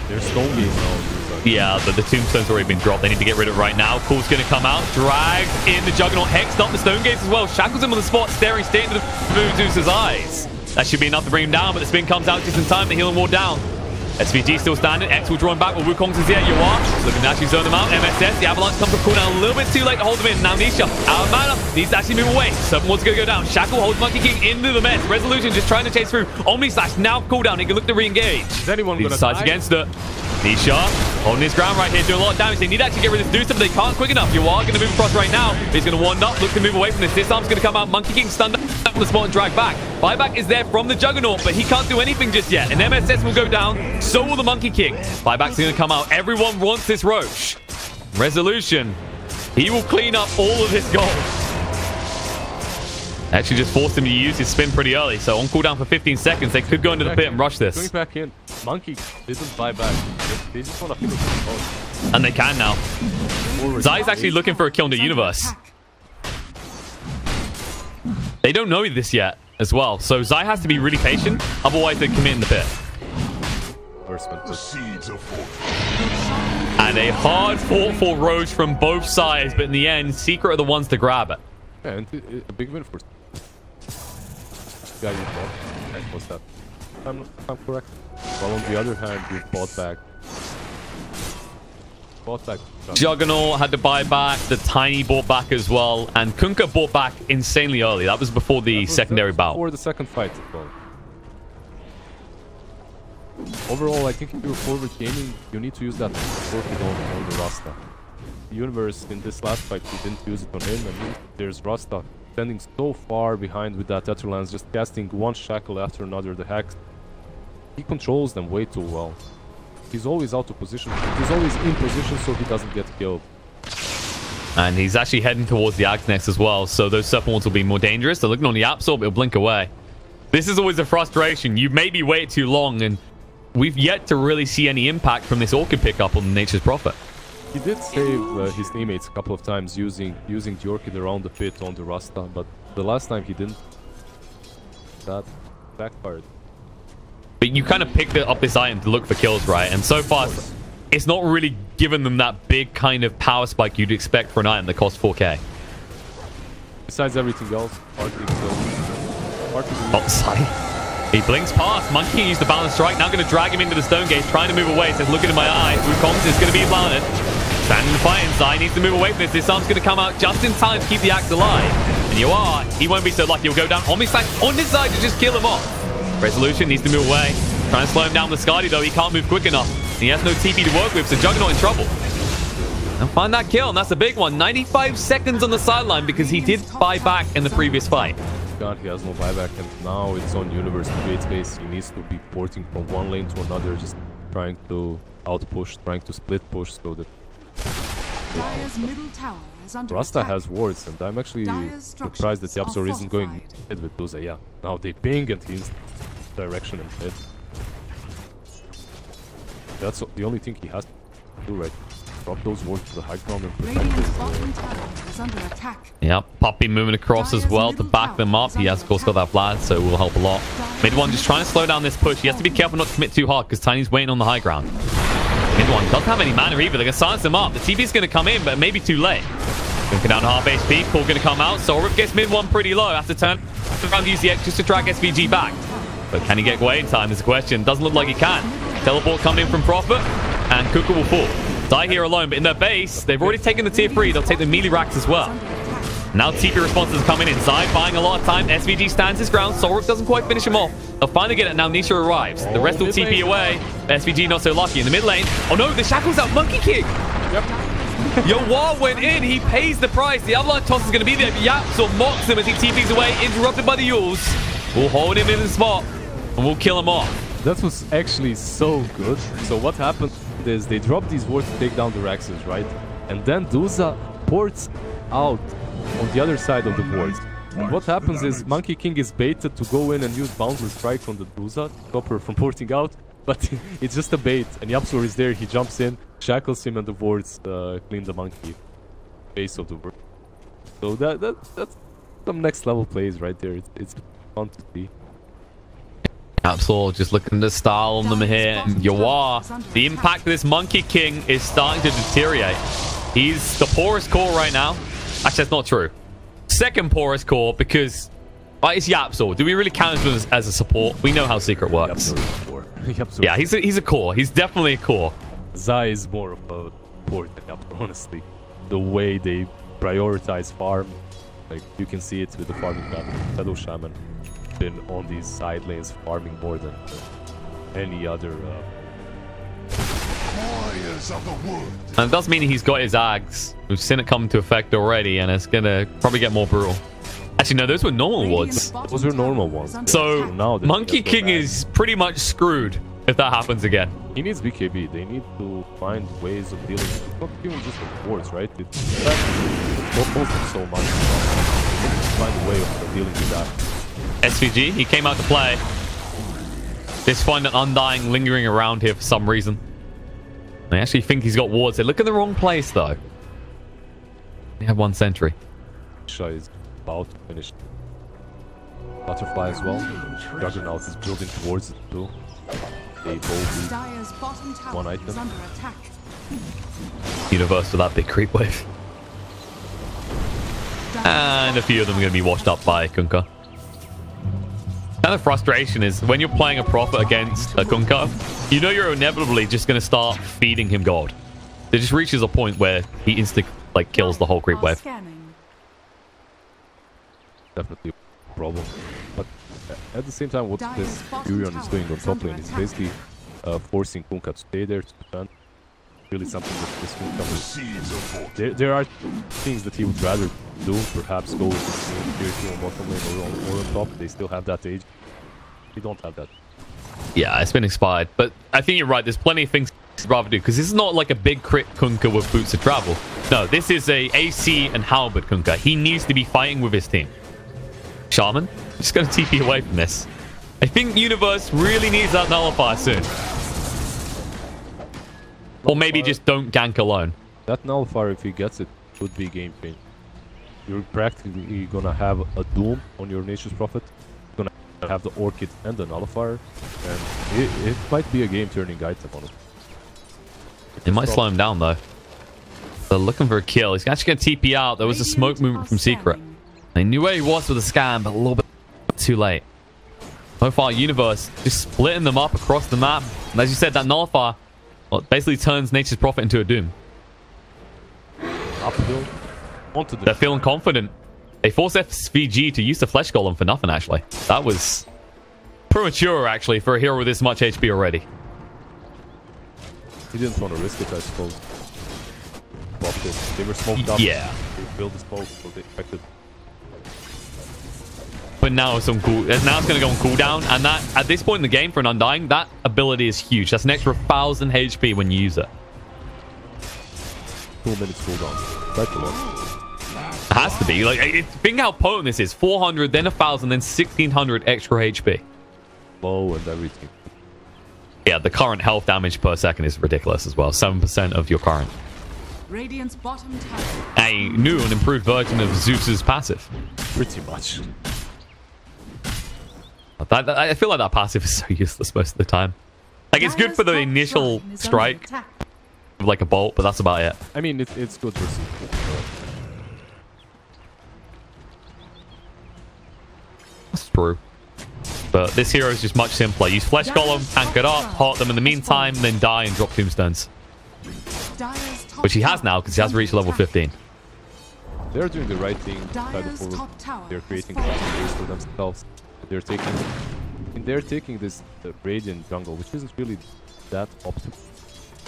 B: There's Stone Gates now.
C: Yeah, the Tombstone's already been dropped. They need to get rid of it right now. Cool's going to come out. Drags in the Juggernaut. Hexed up the Stone Gates as well. Shackles him on the spot, staring straight into the Moon Zeus's eyes. That should be enough to bring him down, but the spin comes out just in time. The healing ward down. SVG still standing. X will draw him back with Wukong's is here. You are looking to actually zone them out. MSS, the Avalanche comes to cooldown a little bit too late to hold them in. Now Nisha, out of mana, needs to actually move away. Serpent Ward's going to go down. Shackle holds Monkey King into the mess. Resolution just trying to chase through. Omni Slash now cooldown. He can look to re-engage.
B: Is anyone going to
C: decides against it. Nisha holding his ground right here, doing a lot of damage. They need to actually get rid of this Dusa, but they can't quick enough. You are going to move across right now. He's going to wand up, look to move away from this. This arm's going to come out. Monkey King stunned up on the spot and drag back. Buyback is there from the Juggernaut, but he can't do anything just yet. And MSS will go down. So will the Monkey King. Buyback's going to come out. Everyone wants this Roche. Resolution. He will clean up all of his gold. Actually just forced him to use his spin pretty early. So on cooldown for 15 seconds, they could go into the pit and rush this.
B: Going back in. Monkey didn't buy back. They just want to finish the gold.
C: And they can now. Zai's actually looking for a kill in the Universe. They don't know this yet as well. So Zai has to be really patient. Otherwise, they commit in the pit. And a hard fought for Roche from both sides. But in the end, Secret are the ones to grab it.
B: Yeah, and a big win for... Yeah, you bought. What's that? I'm correct. While on the other hand, you bought back.
C: Juggernaut had to buy back. The Tiny bought back as well. And Kunkka bought back insanely early. That was before the secondary bout.
B: Before the second fight. Overall, I think if you're forward gaming, you need to use that on the Rasta. The Universe in this last fight, he didn't use it on him. And there's Rasta standing so far behind with that Tetherlands, just casting one shackle after another. The Hex. He controls them way too well. He's always out of position. He's always in position so he doesn't get killed.
C: And he's actually heading towards the Axe next as well. So those Serpent Wands will be more dangerous. They're looking on the Absorb, it'll blink away. This is always a frustration. You maybe wait too long, and we've yet to really see any impact from this Orchid pickup on Nature's Prophet.
B: He did save his teammates a couple of times using the Orchid around the pit on the Rasta, but the last time he didn't. That backfired.
C: But you kind of picked up this item to look for kills, right? And so far, it's not really given them that big kind of power spike you'd expect for an item that costs 4k.
B: Besides everything else,
C: He blinks past. Monkey used the balance strike. Now going to drag him into the Stone Gate, trying to move away. Says, look into my eyes. Wukong's is going to be planted. Standing the fight inside. Needs to move away from this. This arm's going to come out just in time to keep the Axe alive. And you are. He won't be so lucky. He'll go down on his side to just kill him off. Resolution needs to move away. Trying to slow him down with Skadi, though. He can't move quick enough. And he has no TP to work with, so Juggernaut in trouble. And find that kill, and that's a big one. 95 seconds on the sideline because he did buy back in the previous fight.
B: God, he has no buyback, and now it's on Universe to create space. He needs to be porting from one lane to another, just trying to outpush, trying to split push so that
A: Dire's middle tower is under
B: Rasta
A: attack.
B: has wards, and I'm actually
A: Dire's
B: surprised that
A: structures
B: YapzOr
A: are
B: isn't going
A: fortified.
B: ahead with DOTA. Yeah, now they ping and he's direction and hit. That's the only thing he has to do right. Drop those wards to the high ground and protect
A: Radiant's
B: his
A: bottom tower is under attack.
C: Yep, Puppy moving across as
A: Dire's
C: well to
A: middle
C: back them
A: tower
C: up.
A: is
C: He has,
A: under
C: of course, got that flag, so it will help a lot. Mid one just trying to slow down this push. He has to be careful not to commit too hard because Tiny's waiting on the high ground. Mid one doesn't have any mana either. They're going to silence him up. The TP's going to come in, but maybe too late. Looking down to half HP. Paul going to come out. Sorip gets mid one pretty low. Has to turn around, use the X just to drag SVG back. But can he get away in time is the question. Doesn't look like he can. Teleport coming in from Prophet, and Kuka will fall. Die here alone, but in their base, they've already taken the tier 3. They'll take the melee racks as well. Now TP responses are coming inside, buying a lot of time. SVG stands his ground. Sorip doesn't quite finish him off. They'll finally get it. Now Nisha arrives. The rest will TP away. SVG not so lucky. In the mid lane. Oh no, the shackles out. Monkey King.
B: Yep.
C: Yawar went in. He pays the price. The avalanche toss is going to be there. YapzOr mocks him as he TPs away. Interrupted by the Yules. We'll hold him in the spot and we'll kill him off.
B: That was actually so good. So what happened is they dropped these wards to take down the Raxes, right? And then Duza ports out on the other side of the wards. And what happens is Monkey King is baited to go in and use Boundless Strike on the Duza to stop her from porting out. But it's just a bait. And YapzOr is there. He jumps in, shackles him, and the wards clean the monkey face of the ward. So that's some next level plays right there. It's fun to see.
C: YapzOr just looking to style on them here. And Yawar, the impact of this Monkey King is starting to deteriorate. He's the poorest core right now. Actually, that's not true. Second poorest core because it's YapzOr. Do we really count him as a support? We know how Secret works.
B: YapzOr.
C: Yeah, he's a core. He's definitely a core.
B: Zai is more of a support than YapzOr, honestly. The way they prioritize farm, like you can see it with the farming map. Shadow Shaman been on these side lanes farming more than any other
C: And it does mean he's got his Ags. We've seen it come to effect already, and it's gonna probably get more brutal. Actually, no, those were normal wards.
B: those are normal ones.
C: So
B: now
C: Monkey King is pretty much screwed if that happens again.
B: He needs BKB. They need to find ways of dealing. It's not even just with wards, right? It's both so much. They need to find a way of dealing with that.
C: SVG, he came out to play. Just find an Undying lingering around here for some reason. I actually think he's got wards. They look in the wrong place, though. They have one sentry.
B: Nisha is about to finish. Butterfly as well. Juggernaut is building towards it too. They both
A: Dire's bottom tower
B: one item.
A: is under attack.
C: Universe with that big creep wave. And a few of them are going to be washed up by Kunkka. And the frustration is when you're playing a Prophet against a Kunkka, you know you're inevitably just going to start feeding him gold. It just reaches a point where he instantly kills the whole creep wave.
B: Definitely a problem. But at the same time, what this Furion is doing on top lane is basically forcing Kunkka to stay there to defend. Really something that this Kunkka there are things that he would rather do, perhaps go with tier 2 on bottom lane or on top. They still have that age. We don't have that.
C: Yeah, it's been expired. But I think you're right. There's plenty of things he'd rather do because this is not like a big crit Kunkka with boots of travel. No, this is a AC and halberd Kunkka. He needs to be fighting with his team. Shaman, just going to TP away from this. I think Universe really needs that nullifier soon. Or maybe just don't gank alone.
B: That nullifier, if he gets it, would be game changer. You're practically gonna have a Doom on your Nature's Prophet. You're gonna have the Orchid and the nullifier. And it might be a game-turning item, honestly.
C: It might slow him down, though. They're looking for a kill. He's actually going to TP out. There was a smoke movement from Secret. They knew where he was with a scan, but a little bit too late. So far, Universe just splitting them up across the map. And as you said, that nullifier, well, it basically turns Nature's Prophet into a Doom.
B: Uphill.
C: They're feeling confident. They forced SVG to use the Flesh Golem for nothing, actually. That was premature, actually, for a hero with this much HP already.
B: He didn't want to risk it, I suppose. They were smoked up.
C: Yeah.
B: They built the smoke, so they expected.
C: But now it's on cool. Now it's going to go on cooldown, and that at this point in the game for an Undying, that ability is huge. That's an extra 1,000 HP when you use it.
B: 2 minutes cooldown. Quite a lot.
C: It has to be. Like, think how potent this is. 400, then 1,000, then 1,600 extra HP.
B: Low and everything.
C: Yeah, the current health damage per second is ridiculous as well. 7% of your current.
A: Radiant's bottom tower.
C: A new and improved version of Zeus's passive.
B: Pretty much.
C: I feel like that passive is so useless most of the time. Like, it's good for the initial strike, like a bolt, but that's about it.
B: I mean, it's good for secret.
C: That's true. But this hero is just much simpler. Use Flesh Golem, tank it up, heart them in the meantime, then die and drop tombstones. Which he has now, because he has reached level 15.
B: They're doing the right thing. They're creating a space for themselves. They're taking this Radiant jungle, which isn't really that optimal.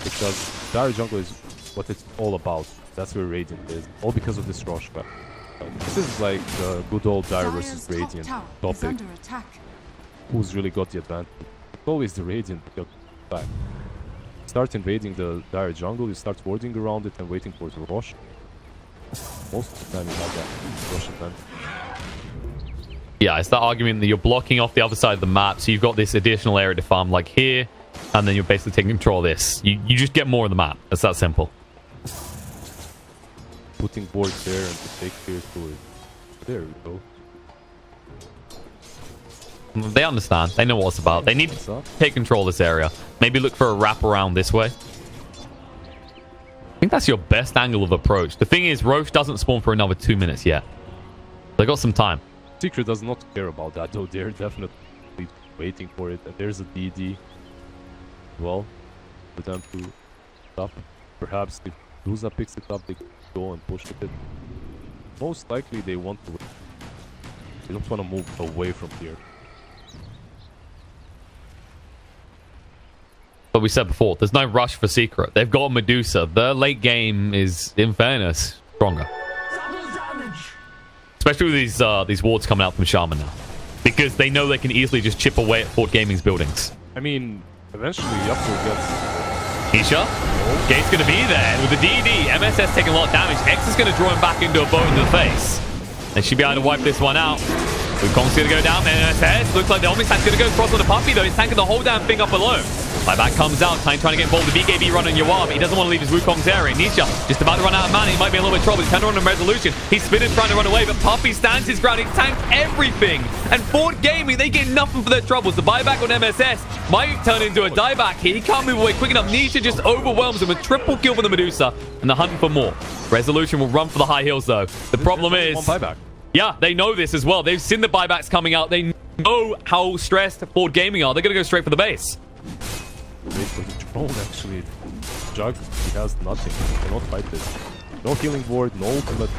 B: Because Dire jungle is what it's all about. That's where Radiant is. All because of this rush back. This is like the good old Dire versus Radiant topic. Who's really got the advantage? It's always the Radiant that back. Start invading the Dire jungle, you start warding around it and waiting for the rush. Most of the time you have that rush event.
C: Yeah, it's that argument that you're blocking off the other side of the map, so you've got this additional area to farm like here, and then you're basically taking control of this. You just get more of the map. It's that simple.
B: Putting boards there and to take care to it. There we go.
C: They understand. They know what it's about. They need to take control of this area. Maybe look for a wrap around this way. I think that's your best angle of approach. The thing is, Roche doesn't spawn for another 2 minutes yet. They got some time.
B: Secret does not care about that, though. They're definitely waiting for it. And there's a DD. Well, for them to stop. Perhaps if DOTA picks it up, they can go and push with it. Most likely they want to win. They don't want to move away from here.
C: But we said before, there's no rush for Secret. They've got Medusa. Their late game is, in fairness, stronger. Especially with these wards coming out from Shaman now. Because they know they can easily just chip away at Fort Gaming's buildings.
B: I mean, eventually Yapzor gets...
C: Nisha? Gate's going to be there with the DD. MSS taking a lot of damage. X is going to draw him back into a boat in the face. They should be able to wipe this one out. Wukong's going to go down. MSS looks like the Omnistack's going to go across on the Puppy, though. He's tanking the whole damn thing up alone. Buyback comes out, trying to get involved with the BKB run on Yawar, but he doesn't want to leave his Wukong's area. Nisha just about to run out of mana. He might be in a little bit of trouble. He's turned around in Resolution. He's spinning, trying to run away, but Puppy stands his ground. He's tanked everything. And Ford Gaming, they get nothing for their troubles. The buyback on MSS might turn into a dieback here. He can't move away quick enough. Nisha just overwhelms him with triple kill for the Medusa, and they're hunting for more. Resolution will run for the high hills, though. The problem is... Yeah, they know this as well. They've seen the buybacks coming out. They know how stressed Ford Gaming are. They're going to go straight for the base.
B: Wait for the drone, actually. Jug, he has nothing. He cannot fight this. No healing board, no ultimate.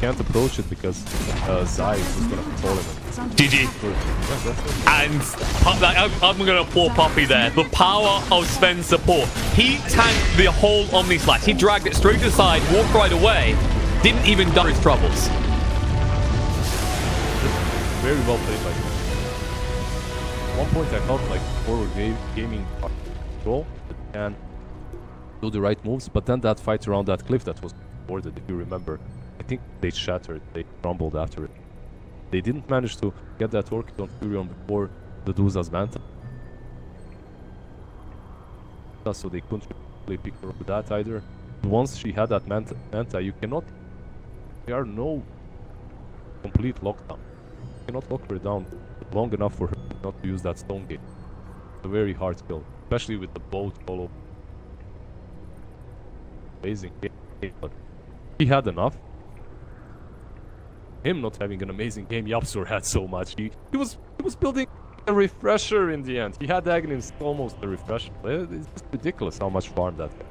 B: Can't approach it because Zai is going to control him.
C: GG. And I'm going to applaud Puppy there. The power of Sven's support. He tanked the whole Omni Slash. He dragged it straight to the side, walked right away. Didn't even duck his troubles.
B: Very well played by him. At one point I felt like forward gaming control and do the right moves, but then that fight around that cliff that was boarded, if you remember, I think they shattered, they crumbled after it. They didn't manage to get that Orchid on Furion before the DOTA's Manta. So they couldn't really pick her up with that either. Once she had that Manta, you cannot... There are no complete lockdown. You cannot lock her down long enough for her not to use that stone gate. It's a very hard kill, especially with the boat follow. Amazing game, but he had enough. Him not having an amazing game, Yapzor had so much. He was building a refresher in the end. He had Aghanim almost a refresher. It's just ridiculous how much farm that guy.